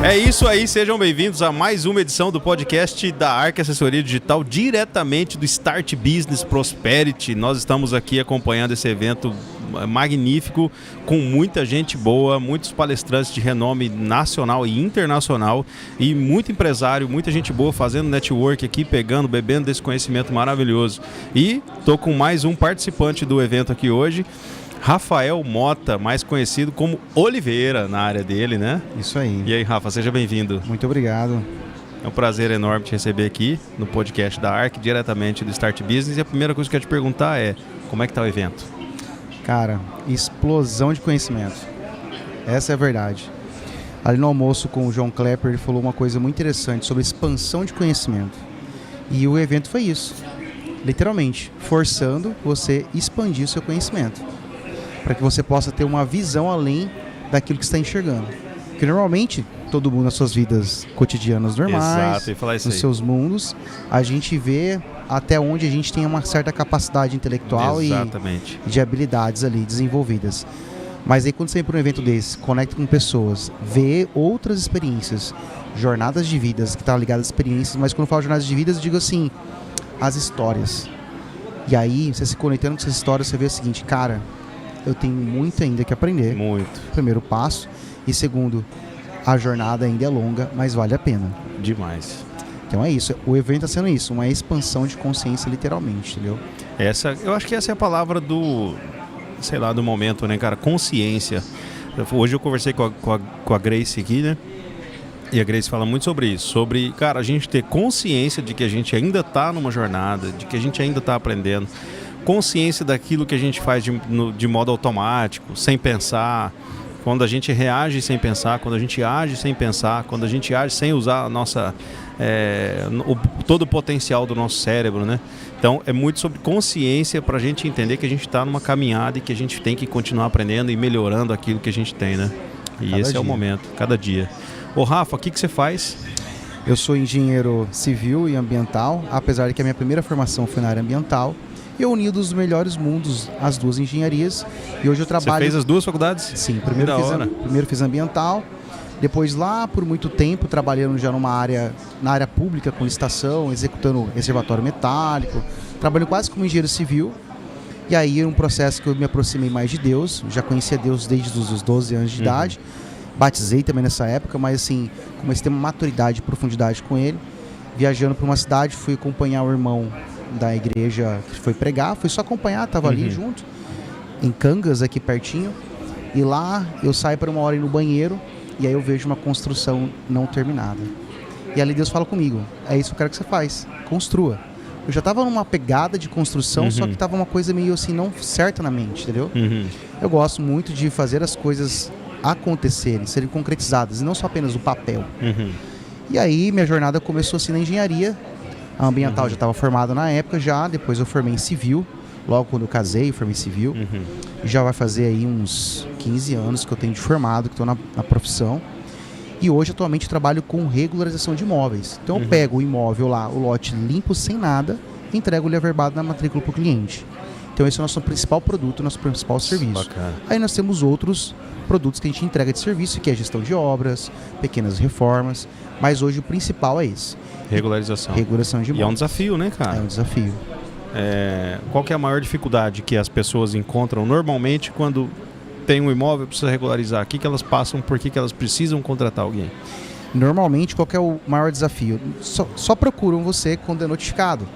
É isso aí, sejam bem-vindos a mais uma edição do podcast da Arc Assessoria Digital, diretamente do Start Business Prosperity. Nós estamos aqui acompanhando esse evento magnífico, com muita gente boa, muitos palestrantes de renome nacional e internacional e muito empresário, muita gente boa fazendo network aqui, bebendo desse conhecimento maravilhoso. E estou com mais um participante do evento aqui hoje, Rafael Mota, mais conhecido como Oliveira na área dele, né? Isso aí. E aí, Rafa, seja bem-vindo. Muito obrigado. É um prazer enorme te receber aqui no podcast da Arc, diretamente do Start Business. E a primeira coisa que eu quero te perguntar é, como é que está o evento? Cara, explosão de conhecimento. Essa é a verdade. Ali no almoço com o João Klepper, ele falou uma coisa muito interessante sobre expansão de conhecimento. E o evento foi isso. Literalmente, forçando você a expandir o seu conhecimento, para que você possa ter uma visão além daquilo que você está enxergando. Porque normalmente, todo mundo nas suas vidas cotidianas normais, nos seus mundos, a gente vê até onde a gente tem uma certa capacidade intelectual e de habilidades ali desenvolvidas. Mas aí quando você vem para um evento desse, conecta com pessoas, vê outras experiências, jornadas de vidas que estão ligadas a experiências, mas quando eu falo jornadas de vidas, eu digo assim, as histórias. E aí, você se conectando com essas histórias, você vê o seguinte, cara, eu tenho muito ainda que aprender. Muito. Primeiro passo. E segundo, a jornada ainda é longa, mas vale a pena. Demais. Então é isso. O evento está sendo isso, uma expansão de consciência, literalmente, entendeu? Eu acho que essa é a palavra do momento, né, cara? Consciência. Hoje eu conversei com a Grace aqui, né? E a Grace fala muito sobre isso. Sobre, cara, a gente ter consciência de que a gente ainda está numa jornada, de que a gente ainda está aprendendo. Consciência daquilo que a gente faz de modo automático, sem pensar, quando a gente reage sem pensar, quando a gente age sem pensar, quando a gente age sem usar a nossa, todo o potencial do nosso cérebro, né? Então é muito sobre consciência para a gente entender que a gente está numa caminhada e que a gente tem que continuar aprendendo e melhorando aquilo que a gente tem, né? E esse é o momento, cada dia. Ô Rafa, o que você faz? Eu sou engenheiro civil e ambiental, apesar de que a minha primeira formação foi na área ambiental. Eu uni dos melhores mundos as duas engenharias e hoje eu trabalho... Você fez as duas faculdades? Sim, primeiro fiz ambiental, depois lá por muito tempo trabalhando já na área pública com licitação, executando reservatório metálico, trabalhando quase como engenheiro civil. E aí era um processo que eu me aproximei mais de Deus, já conhecia Deus desde os 12 anos de idade, batizei também nessa época, mas assim, comecei a ter uma maturidade e profundidade com ele. Viajando para uma cidade, fui acompanhar o irmão da igreja que foi pregar, fui só acompanhar, estava ali junto, em Cangas, aqui pertinho, e lá eu saio para uma hora ir no banheiro, e aí eu vejo uma construção não terminada. E ali Deus fala comigo, é isso que eu quero que você faz, construa. Eu já estava numa pegada de construção, só que estava uma coisa meio assim, não certa na mente, entendeu? Eu gosto muito de fazer as coisas acontecerem, serem concretizadas, e não só apenas o papel. E aí minha jornada começou assim na engenharia. A ambiental já estava formada na época depois eu formei em civil, logo quando eu casei eu formei em civil, já vai fazer aí uns 15 anos que eu tenho de formado, que estou na profissão, e hoje atualmente eu trabalho com regularização de imóveis, então eu pego o imóvel lá, o lote limpo, sem nada, e entrego ele averbado na matrícula para o cliente. Então esse é o nosso principal produto, nosso principal serviço. Bacana. Aí nós temos outros produtos que a gente entrega de serviço, que é a gestão de obras, pequenas reformas, mas hoje o principal é esse. Regularização de imóveis. E é um desafio, né, cara? É um desafio. Qual que é a maior dificuldade que as pessoas encontram normalmente quando tem um imóvel e precisa regularizar? O que elas passam, por que elas precisam contratar alguém? Normalmente, qual que é o maior desafio? Só procuram você quando é notificado.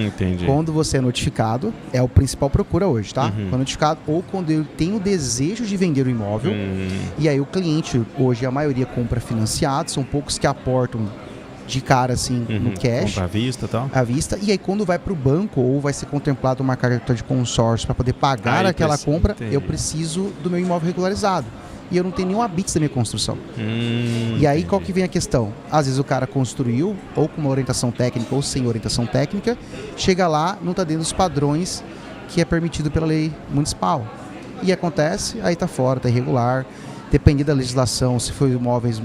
Entendi. Quando você é notificado, é o principal procura hoje, tá? Quando é notificado, ou quando ele tem o desejo de vender o imóvel, e aí o cliente, hoje a maioria compra financiado, são poucos que aportam de cara assim no cash. Compra à vista e tal. À vista, e aí quando vai para o banco ou vai ser contemplado uma carta de consórcio para poder pagar aquela compra, eu preciso do meu imóvel regularizado. E eu não tenho nenhum habite da minha construção. E aí qual que vem a questão? Às vezes o cara construiu, ou com uma orientação técnica ou sem orientação técnica, chega lá, não está dentro dos padrões que é permitido pela lei municipal. E acontece, aí está fora, está irregular. Dependendo da legislação, se for imóveis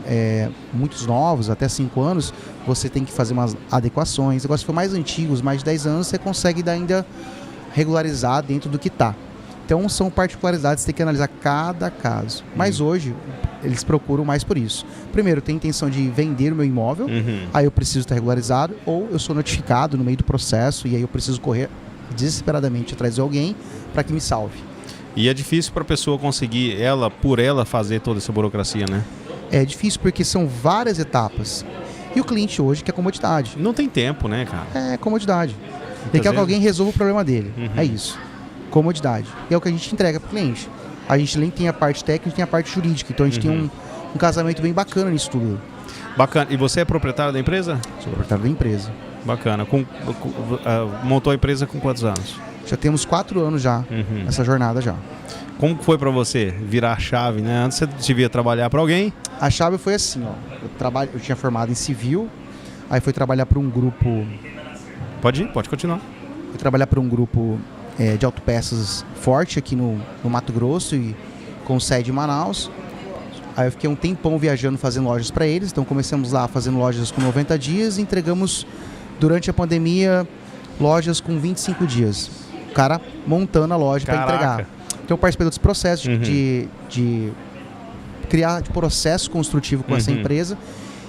muitos novos, até 5 anos, você tem que fazer umas adequações. Agora, se for mais antigos, mais de 10 anos, você consegue ainda regularizar dentro do que está. Então são particularidades, tem que analisar cada caso. Mas hoje eles procuram mais por isso. Primeiro, tem a intenção de vender o meu imóvel, aí eu preciso estar regularizado, ou eu sou notificado no meio do processo e aí eu preciso correr desesperadamente atrás de alguém para que me salve. E é difícil para a pessoa conseguir, por ela, fazer toda essa burocracia, né? É difícil porque são várias etapas. E o cliente hoje quer comodidade. Não tem tempo, né, cara? É comodidade. Ele quer que alguém resolva o problema dele. É isso. Comodidade. E é o que a gente entrega para o cliente. A gente nem tem a parte técnica, tem a parte jurídica. Então a gente tem um casamento bem bacana nisso tudo. Bacana. E você é proprietário da empresa? Sou proprietário da empresa. Bacana. Montou a empresa com quantos anos? Já temos 4 anos já, essa jornada já. Como foi para você virar a chave, né? Antes você devia trabalhar para alguém? A chave foi assim, ó. Eu tinha formado em civil, aí fui trabalhar para um grupo... Pode continuar. Fui trabalhar para um grupo de autopeças forte aqui no Mato Grosso e com sede em Manaus. Aí eu fiquei um tempão viajando, fazendo lojas para eles. Então começamos lá fazendo lojas com 90 dias e entregamos, durante a pandemia, lojas com 25 dias. O cara montando a loja para entregar. Então eu participei desse processo de criar processo construtivo com essa empresa,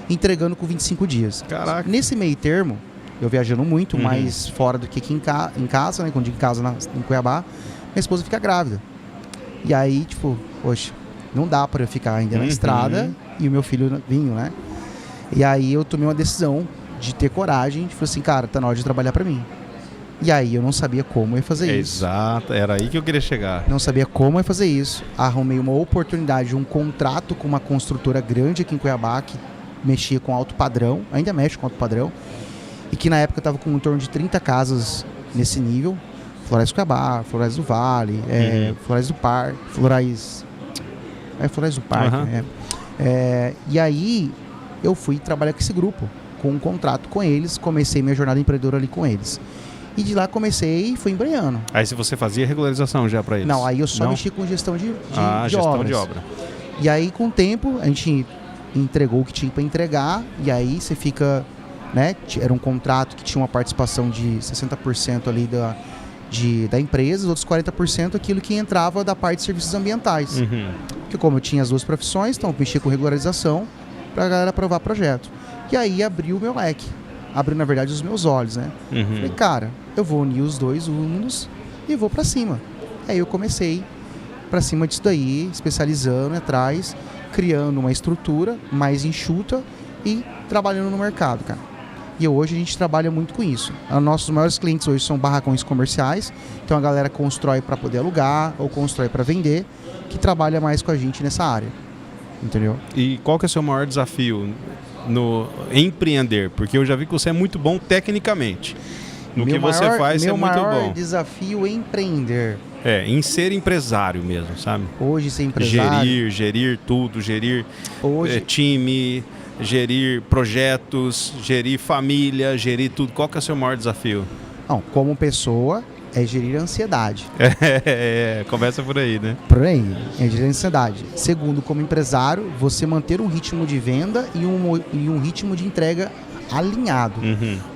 entregando com 25 dias. Caraca. Nesse meio termo, eu viajando muito, mais fora do que aqui em casa, né? Quando digo em casa, em Cuiabá, minha esposa fica grávida. E aí, tipo, poxa, não dá para eu ficar ainda na estrada e o meu filho vinho, né? E aí eu tomei uma decisão de ter coragem, de falar assim, cara, tá na hora de trabalhar para mim. E aí eu não sabia como ia fazer isso. Exato, era aí que eu queria chegar. Não sabia como ia fazer isso. Arrumei uma oportunidade, um contrato com uma construtora grande aqui em Cuiabá, que mexia com alto padrão, ainda mexe com alto padrão, e que na época estava com em torno de 30 casas nesse nível. Florais do Cuiabá, Florais do Vale, Florais do Parque, Florais do Parque. E aí eu fui trabalhar com esse grupo, com um contrato com eles, comecei minha jornada empreendedora ali com eles. E de lá comecei e fui embreando. Aí se você fazia regularização já para eles? Não, aí eu só mexi com gestão de gestão obras. de obra. E aí com o tempo a gente entregou o que tinha para entregar e aí você fica, né? Era um contrato que tinha uma participação de 60% ali da empresa, os outros 40% aquilo que entrava da parte de serviços ambientais. Porque como eu tinha as duas profissões, então eu mexi com regularização para a galera aprovar projeto. E aí abriu o meu leque. Abriu, na verdade, os meus olhos, né? Falei, cara, eu vou unir os dois mundos e vou pra cima. Aí eu comecei pra cima disso daí, especializando atrás, criando uma estrutura mais enxuta e trabalhando no mercado, cara. E hoje a gente trabalha muito com isso. Os nossos maiores clientes hoje são barracões comerciais, então a galera constrói para poder alugar ou constrói para vender, que trabalha mais com a gente nessa área. Entendeu? E qual que é o seu maior desafio no empreender? Porque eu já vi que você é muito bom tecnicamente. No que você faz, você é muito bom. Meu maior desafio é empreender. Em ser empresário mesmo, sabe? Hoje ser empresário. Gerir tudo, gerir time, gerir projetos, gerir família, gerir tudo. Qual que é o seu maior desafio? Não, como pessoa, é gerir a ansiedade. Começa por aí, né? Por aí, é gerir a ansiedade. Segundo, como empresário, você manter um ritmo de venda e um ritmo de entrega alinhado.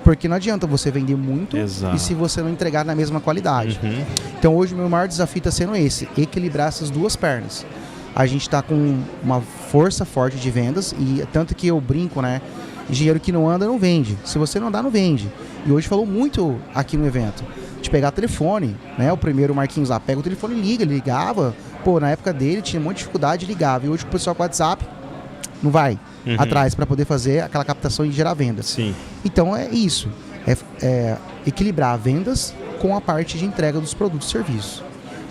Porque não adianta você vender muito e se você não entregar na mesma qualidade. Então hoje o meu maior desafio está sendo esse, equilibrar essas duas pernas. A gente está com uma força forte de vendas e tanto que eu brinco, né? Dinheiro que não anda não vende. Se você não dá, não vende. E hoje falou muito aqui no evento de pegar telefone, né? O primeiro Marquinhos lá, pega o telefone e liga, ele ligava. Pô, na época dele tinha um monte de dificuldade, ligava. E hoje o pessoal com o WhatsApp não vai atrás para poder fazer aquela captação e gerar venda. Sim. Então é isso, é equilibrar vendas com a parte de entrega dos produtos e serviços.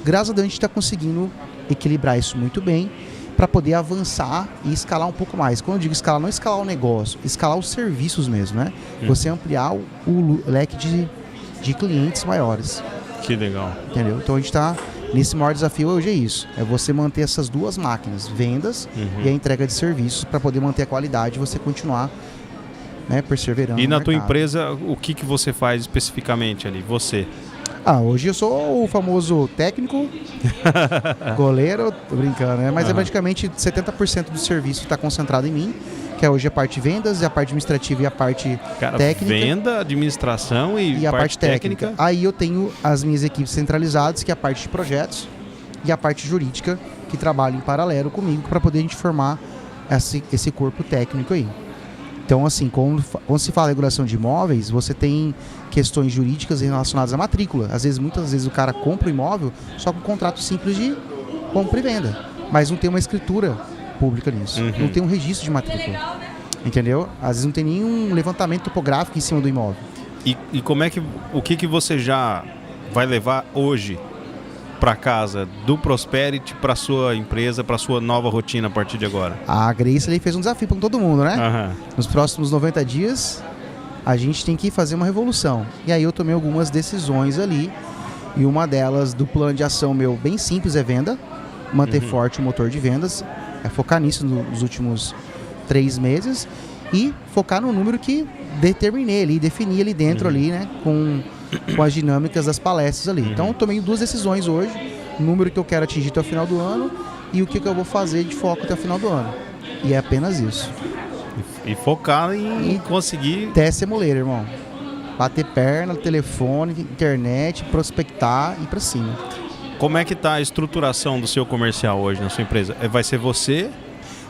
Graças a Deus a gente está conseguindo equilibrar isso muito bem para poder avançar e escalar um pouco mais. Quando eu digo escalar, não escalar o negócio, escalar os serviços mesmo, né? Você ampliar o leque de clientes maiores. Que legal. Entendeu? Então a gente está nesse maior desafio hoje é isso. É você manter essas duas máquinas, vendas e a entrega de serviços para poder manter a qualidade e você continuar, né, perseverando. E na tua empresa, o que você faz especificamente ali? Você? Hoje eu sou o famoso técnico, goleiro, tô brincando, né? Mas é praticamente 70% do serviço está concentrado em mim, que é hoje a parte de vendas, a parte administrativa e a parte técnica. Venda, administração e a parte técnica. Aí eu tenho as minhas equipes centralizadas, que é a parte de projetos, e a parte jurídica que trabalha em paralelo comigo para poder a gente formar esse corpo técnico aí. Então, assim, quando se fala em regulação de imóveis, você tem questões jurídicas relacionadas à matrícula. Muitas vezes o cara compra o imóvel só com um contrato simples de compra e venda, mas não tem uma escritura pública nisso, não tem um registro de matrícula, entendeu? Às vezes não tem nenhum levantamento topográfico em cima do imóvel. E como é o que você já vai levar hoje para casa do Prosperity, para sua empresa, para sua nova rotina a partir de agora? A Grace ali fez um desafio para todo mundo, né? Uhum. Nos próximos 90 dias, a gente tem que fazer uma revolução. E aí eu tomei algumas decisões ali, e uma delas, do plano de ação meu, bem simples, é venda, manter forte o motor de vendas, é focar nisso nos últimos 3 meses, e focar no número que determinei ali, defini ali dentro ali, né, com as dinâmicas das palestras ali. Então eu tomei 2 decisões hoje, o número que eu quero atingir até o final do ano e o que eu vou fazer de foco até o final do ano. E é apenas isso. E focar em conseguir... Até ser moleiro, irmão. Bater perna, telefone, internet, prospectar e ir pra cima. Como é que tá a estruturação do seu comercial hoje na sua empresa? Vai ser você?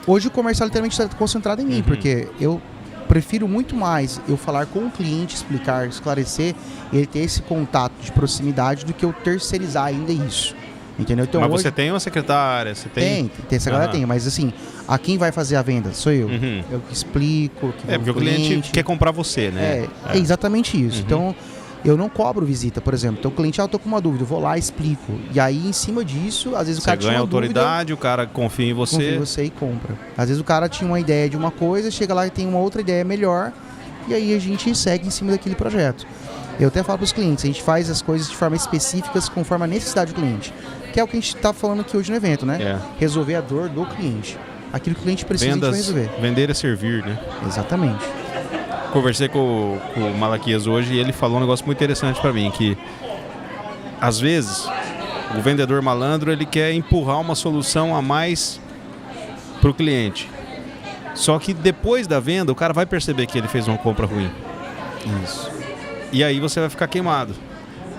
Hoje o comercial literalmente está concentrado em mim, porque eu prefiro muito mais eu falar com o cliente, explicar, esclarecer, ele ter esse contato de proximidade do que eu terceirizar ainda isso. Entendeu? Então, mas hoje, você tem uma secretária? Você tem essa galera tem, mas assim, a quem vai fazer a venda sou eu. Eu que explico. Porque o cliente quer comprar você, né? É exatamente isso. Então, eu não cobro visita, por exemplo. Então o cliente, eu tô com uma dúvida, eu vou lá, explico. E aí, em cima disso, às vezes o cara tinha uma autoridade, dúvida, o cara confia em você. Confia em você e compra. Às vezes o cara tinha uma ideia de uma coisa, chega lá e tem uma outra ideia melhor, e aí a gente segue em cima daquele projeto. Eu até falo para os clientes, a gente faz as coisas de forma específica, conforme a necessidade do cliente. Que é o que a gente está falando aqui hoje no evento, né? Resolver a dor do cliente. Aquilo que o cliente precisa, Vendas, a gente vai resolver. Vender é servir, né? Exatamente. Conversei com o Malaquias hoje e ele falou um negócio muito interessante para mim, que às vezes o vendedor malandro ele quer empurrar uma solução a mais para o cliente. Só que depois da venda o cara vai perceber que ele fez uma compra ruim. Isso. E aí você vai ficar queimado.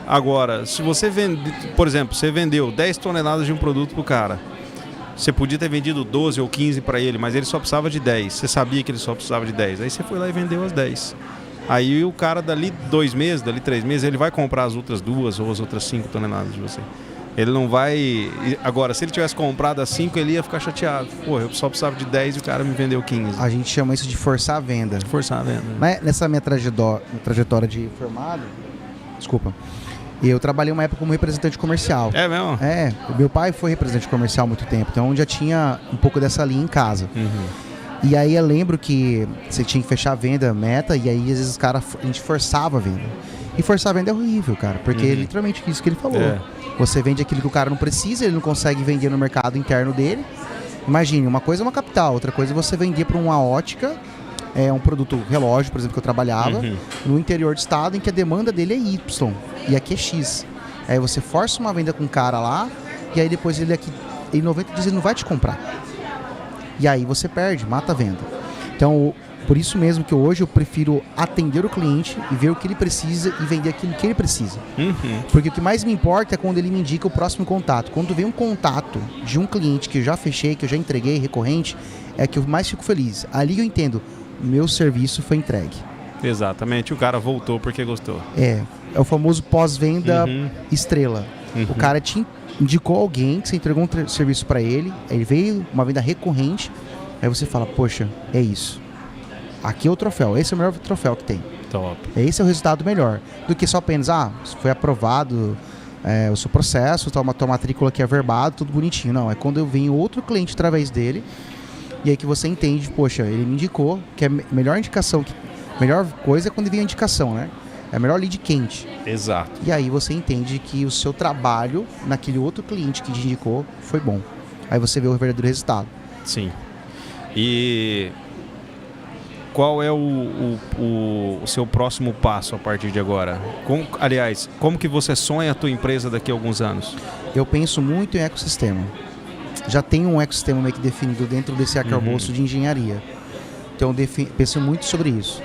Agora, se você vende, por exemplo, você vendeu 10 toneladas de um produto pro cara, você podia ter vendido 12 ou 15 para ele, mas ele só precisava de 10. Você sabia que ele só precisava de 10. Aí você foi lá e vendeu as 10. Aí o cara dali 2 meses, dali 3 meses, ele vai comprar as outras 2 ou as outras 5 toneladas de você. Ele não vai... Agora, se ele tivesse comprado as 5, ele ia ficar chateado. Pô, eu só precisava de 10 e o cara me vendeu 15. A gente chama isso de forçar a venda. Forçar a venda. Nessa minha trajetória de formado, eu trabalhei uma época como representante comercial. É mesmo? Meu pai foi representante comercial há muito tempo, então já tinha um pouco dessa linha em casa. E aí eu lembro que você tinha que fechar a venda, meta, e aí às vezes a gente forçava a venda. E forçar a venda é horrível, cara, porque é literalmente isso que ele falou. Você vende aquilo que o cara não precisa, ele não consegue vender no mercado interno dele. Imagine, uma coisa é uma capital, outra coisa é você vender para uma ótica, um produto relógio, por exemplo, que eu trabalhava, no interior do estado, em que a demanda dele é Y e aqui é X. Aí você força uma venda com um cara lá, e aí depois ele aqui, em 90 dias ele não vai te comprar. E aí você perde, mata a venda. Então, por isso mesmo que hoje eu prefiro atender o cliente e ver o que ele precisa e vender aquilo que ele precisa. Porque o que mais me importa é quando ele me indica o próximo contato. Quando vem um contato de um cliente que eu já fechei, que eu já entreguei, recorrente, é que eu mais fico feliz. Ali eu entendo, meu serviço foi entregue. Exatamente, o cara voltou porque gostou. É o famoso pós-venda estrela. O cara te indicou alguém que você entregou um serviço para ele, aí veio uma venda recorrente, aí você fala, poxa, é isso. Aqui é o troféu, esse é o melhor troféu que tem. Top. Esse é o resultado melhor do que só apenas, foi aprovado o seu processo, tua matrícula aqui é averbado, tudo bonitinho. Não, é quando eu venho outro cliente através dele, e aí que você entende, poxa, ele me indicou, que é a melhor indicação, melhor coisa é quando vem a indicação, né? É a melhor lead quente. Exato. E aí você entende que o seu trabalho naquele outro cliente que te indicou foi bom. Aí você vê o verdadeiro resultado. Sim. E qual é o seu próximo passo a partir de agora? Como que você sonha a tua empresa daqui a alguns anos? Eu penso muito em ecossistema. Já tem um ecossistema meio que definido dentro desse arcabouço de engenharia. Então eu penso muito sobre isso.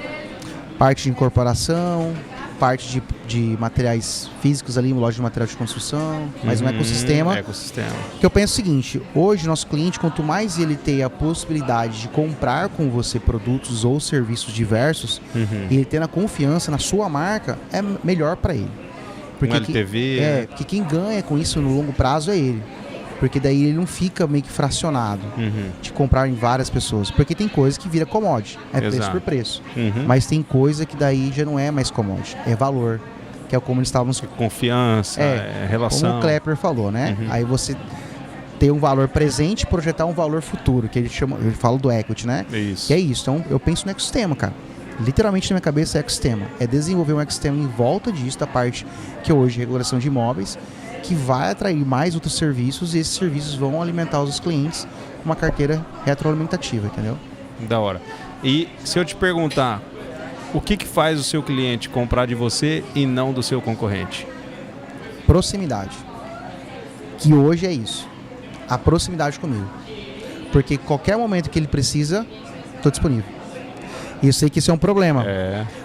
Parte de incorporação, parte de materiais físicos ali, loja de material de construção, mais um ecossistema. Que eu penso o seguinte, hoje nosso cliente, quanto mais ele tem a possibilidade de comprar com você produtos ou serviços diversos, e ele tendo a confiança na sua marca, é melhor para ele. Porque LTV. porque quem ganha com isso no longo prazo é ele. Porque daí ele não fica meio que fracionado de comprar em várias pessoas. Porque tem coisa que vira commodity, é preço por preço. Mas tem coisa que daí já não é mais commodity, é valor. Que é como eles estávamos... Confiança, relação. Como o Klepper falou, né? Aí você ter um valor presente e projetar um valor futuro, que ele fala do equity, né? Isso. Que é isso. Então eu penso no ecossistema, cara. Literalmente na minha cabeça é ecossistema. É desenvolver um ecossistema em volta disso, da parte que hoje é regulação de imóveis, que vai atrair mais outros serviços e esses serviços vão alimentar os clientes com uma carteira retroalimentativa, entendeu? Da hora. E se eu te perguntar, o que faz o seu cliente comprar de você e não do seu concorrente? Proximidade. Que hoje é isso. A proximidade comigo. Porque qualquer momento que ele precisa, estou disponível. E eu sei que isso é um problema.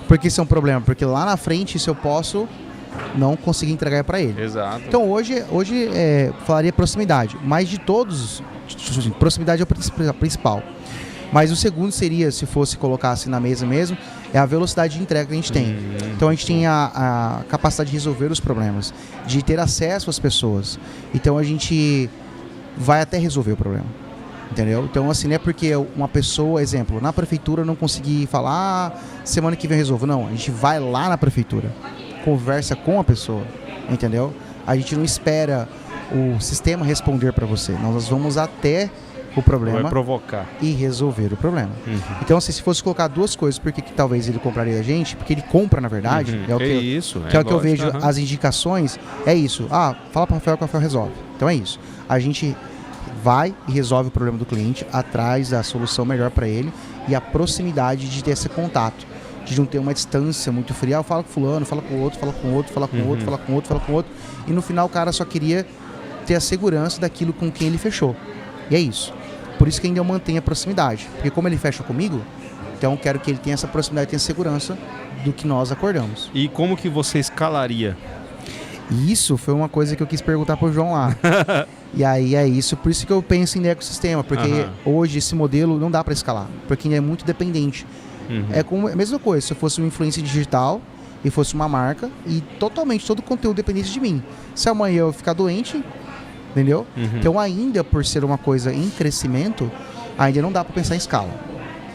Por que isso é um problema? Porque lá na frente isso eu posso não conseguir entregar para ele. Exato. Então hoje falaria proximidade, mas de todos, proximidade é o principal. Mas o segundo seria, se fosse colocar assim na mesa mesmo, é a velocidade de entrega que a gente tem. Então a gente tem a capacidade de resolver os problemas, de ter acesso às pessoas. Então a gente vai até resolver o problema. Entendeu? Então, assim, não é porque uma pessoa, exemplo, na prefeitura não conseguir falar, semana que vem eu resolvo. Não, a gente vai lá na prefeitura, conversa com a pessoa, entendeu? A gente não espera o sistema responder para você. Nós vamos até o problema vai provocar e resolver o problema. Então, assim, se fosse colocar duas coisas, por que talvez ele compraria a gente? Porque ele compra, na verdade. É o que é o que eu vejo, as indicações, é isso. Fala para o Rafael que o Rafael resolve. Então é isso. A gente vai e resolve o problema do cliente, atrás da solução melhor para ele e a proximidade de ter esse contato, de não ter uma distância muito fria. Eu falo com fulano, fala com o outro, fala com o outro, fala com o outro, fala com o outro, fala com o outro, e no final o cara só queria ter a segurança daquilo com quem ele fechou. E é isso. Por isso que ainda eu mantenho a proximidade, porque como ele fecha comigo, então eu quero que ele tenha essa proximidade, tenha segurança do que nós acordamos. E como que você escalaria? Isso foi uma coisa que eu quis perguntar pro João lá. E aí é isso, por isso que eu penso em ecossistema, porque hoje esse modelo não dá para escalar, porque ele é muito dependente. É como a mesma coisa, se eu fosse uma influência digital e fosse uma marca e totalmente todo o conteúdo dependesse de mim. Se amanhã eu ficar doente, entendeu? Então ainda por ser uma coisa em crescimento, ainda não dá para pensar em escala.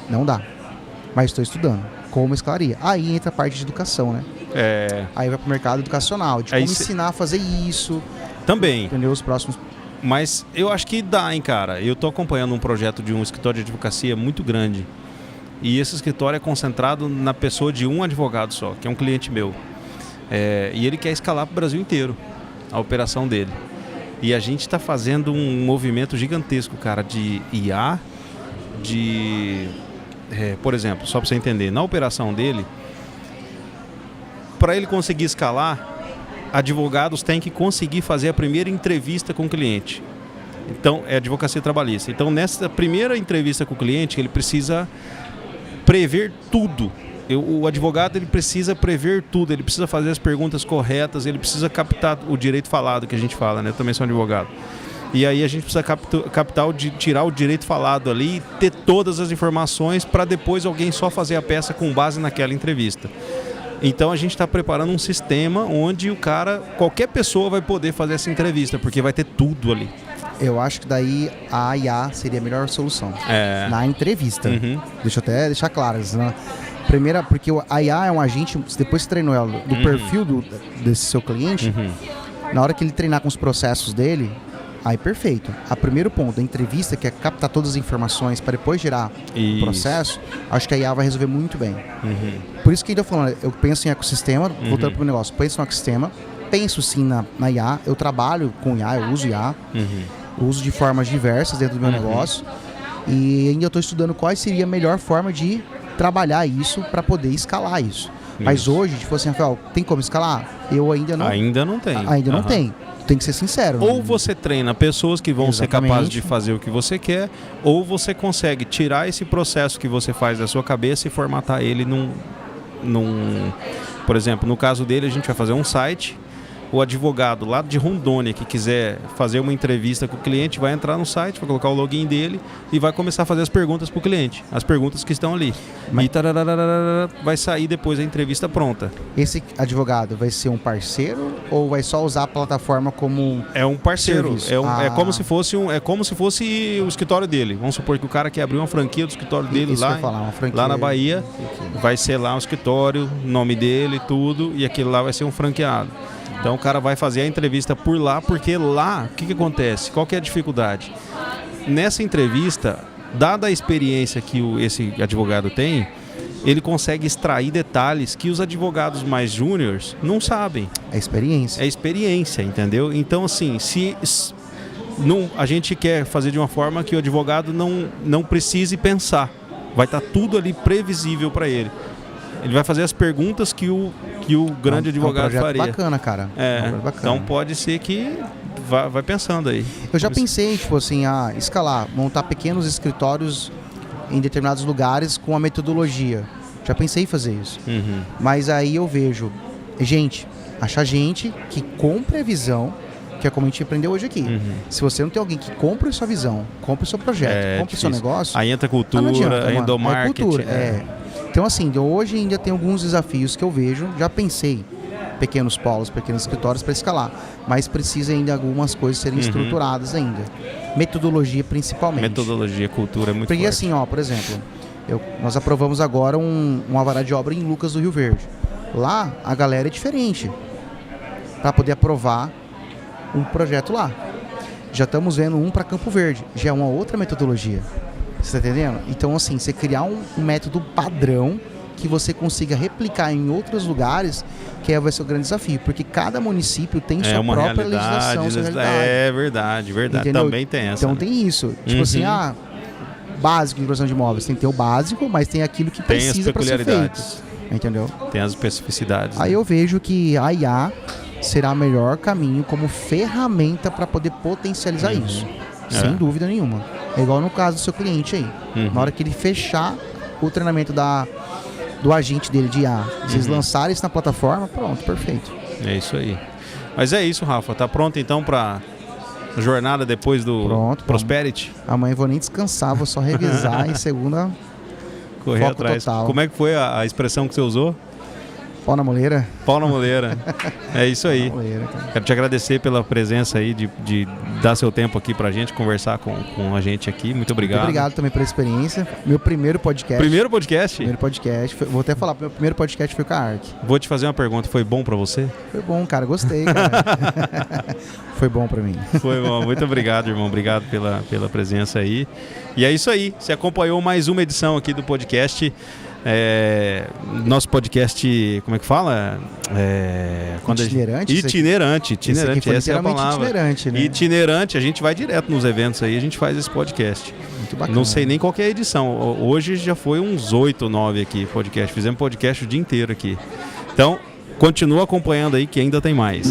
Não dá. Mas estou estudando como escalaria. Aí entra a parte de educação, né? Aí vai pro mercado educacional, de como ensinar a fazer isso. Também. Entendeu? Os próximos. Mas eu acho que dá, hein, cara. Eu tô acompanhando um projeto de um escritório de advocacia muito grande. E esse escritório é concentrado na pessoa de um advogado só, que é um cliente meu. E ele quer escalar pro Brasil inteiro a operação dele. E a gente está fazendo um movimento gigantesco, cara, de IA, por exemplo, só para você entender, na operação dele, para ele conseguir escalar, advogados têm que conseguir fazer a primeira entrevista com o cliente. Então, é advocacia trabalhista. Então, nessa primeira entrevista com o cliente, ele precisa prever tudo. O advogado ele precisa prever tudo, ele precisa fazer as perguntas corretas, ele precisa captar o direito falado, que a gente fala, né? Eu também sou advogado. E aí a gente precisa tirar o direito falado ali e ter todas as informações para depois alguém só fazer a peça com base naquela entrevista. Então a gente está preparando um sistema onde qualquer pessoa vai poder fazer essa entrevista, porque vai ter tudo ali. Eu acho que daí a IA seria a melhor solução na entrevista. Deixa eu até deixar claro. Né? Primeira, porque a IA é um agente, depois que você treinou ela do perfil desse seu cliente, na hora que ele treinar com os processos dele, aí perfeito. A primeiro ponto, a entrevista, que é captar todas as informações para depois gerar o processo, acho que a IA vai resolver muito bem. Por isso que eu estou falando, eu penso em ecossistema, voltando para o negócio, penso no ecossistema, penso sim na IA, eu trabalho com IA, eu uso IA, uso de formas diversas dentro do meu negócio, e ainda estou estudando qual seria a melhor forma de trabalhar isso para poder escalar isso. Mas hoje, tipo assim, Rafael, tem como escalar? Eu ainda não... Ainda não tem. Ainda não tem. Tem que ser sincero. Ou você treina pessoas que vão ser capazes de fazer o que você quer, ou você consegue tirar esse processo que você faz da sua cabeça e formatar ele Por exemplo, no caso dele, a gente vai fazer um site. O advogado lá de Rondônia que quiser fazer uma entrevista com o cliente vai entrar no site, vai colocar o login dele e vai começar a fazer as perguntas para o cliente, as perguntas que estão ali. Mas... E vai sair depois a entrevista pronta. Esse advogado vai ser um parceiro ou vai só usar a plataforma como é um parceiro? É como se fosse o escritório dele. Vamos supor que o cara quer abrir uma franquia do escritório dele lá na Bahia, vai ser lá o escritório, nome dele, tudo, e aquele lá vai ser um franqueado. Então o cara vai fazer a entrevista por lá, porque lá, o que acontece? Qual que é a dificuldade? Nessa entrevista, dada a experiência que esse advogado tem, ele consegue extrair detalhes que os advogados mais júniores não sabem. É experiência. É experiência, entendeu? Então, assim, a gente quer fazer de uma forma que o advogado não precise pensar. Vai estar tudo ali previsível para ele. Ele vai fazer as perguntas que o grande advogado faria. Bacana, cara. Bacana. Então pode ser que vai pensando aí. Eu já pensei, tipo assim, a escalar, montar pequenos escritórios em determinados lugares com a metodologia. Já pensei em fazer isso. Uhum. Mas aí eu vejo achar gente que compre a visão, que é como a gente aprendeu hoje aqui. Uhum. Se você não tem alguém que compre a sua visão, compre o seu projeto, compre o seu negócio... Aí entra cultura, aí entra o marketing. Então, assim, hoje ainda tem alguns desafios que eu vejo. Já pensei pequenos polos, pequenos escritórios para escalar, mas precisa ainda algumas coisas serem estruturadas ainda. Metodologia, principalmente. Metodologia, cultura é muito Porque forte. assim, por exemplo, nós aprovamos agora um alvará de obra em Lucas do Rio Verde. Lá, a galera é diferente para poder aprovar um projeto lá. Já estamos vendo um para Campo Verde. Já é uma outra metodologia. Você está entendendo? Então, assim, você criar um método padrão que você consiga replicar em outros lugares, que vai ser o grande desafio, porque cada município tem sua própria legislação, sua realidade. É verdade. Entendeu? Também tem essa. Então tem isso. Tipo assim, básico de construção de imóveis. Tem que ter o básico, mas tem aquilo que precisa para ser feito. Entendeu? Tem as especificidades. Aí eu vejo que a IA será o melhor caminho como ferramenta para poder potencializar isso. Sem dúvida nenhuma. É igual no caso do seu cliente aí. Na hora que ele fechar o treinamento do agente dele de IA, vocês lançarem isso na plataforma, pronto, perfeito. É isso aí. Mas é isso, Rafa. Tá pronto então para a jornada depois do Prosperity? Amanhã eu vou nem descansar, vou só revisar em segunda. Correr atrás. Total. Como é que foi a expressão que você usou? Pau na moleira? Pau na moleira. É isso aí. Moleira, quero te agradecer pela presença aí, de dar seu tempo aqui pra gente, conversar com a gente aqui. Muito obrigado. Muito obrigado também pela experiência. Meu primeiro podcast. Primeiro podcast? Primeiro podcast. Vou até falar, meu primeiro podcast foi com a ARC. Vou te fazer uma pergunta. Foi bom pra você? Foi bom, cara. Gostei, cara. Foi bom pra mim. Foi bom. Muito obrigado, irmão. Obrigado pela presença aí. E é isso aí. Você acompanhou mais uma edição aqui do podcast. Nosso podcast, como é que fala? Itinerante? Itinerante, essa é a palavra. Itinerante, né? Itinerante, a gente vai direto nos eventos aí, a gente faz esse podcast. Muito bacana. Não sei nem qual que é a edição. Hoje já foi uns 8 ou 9 aqui, podcast. Fizemos podcast o dia inteiro aqui. Então, continua acompanhando aí que ainda tem mais.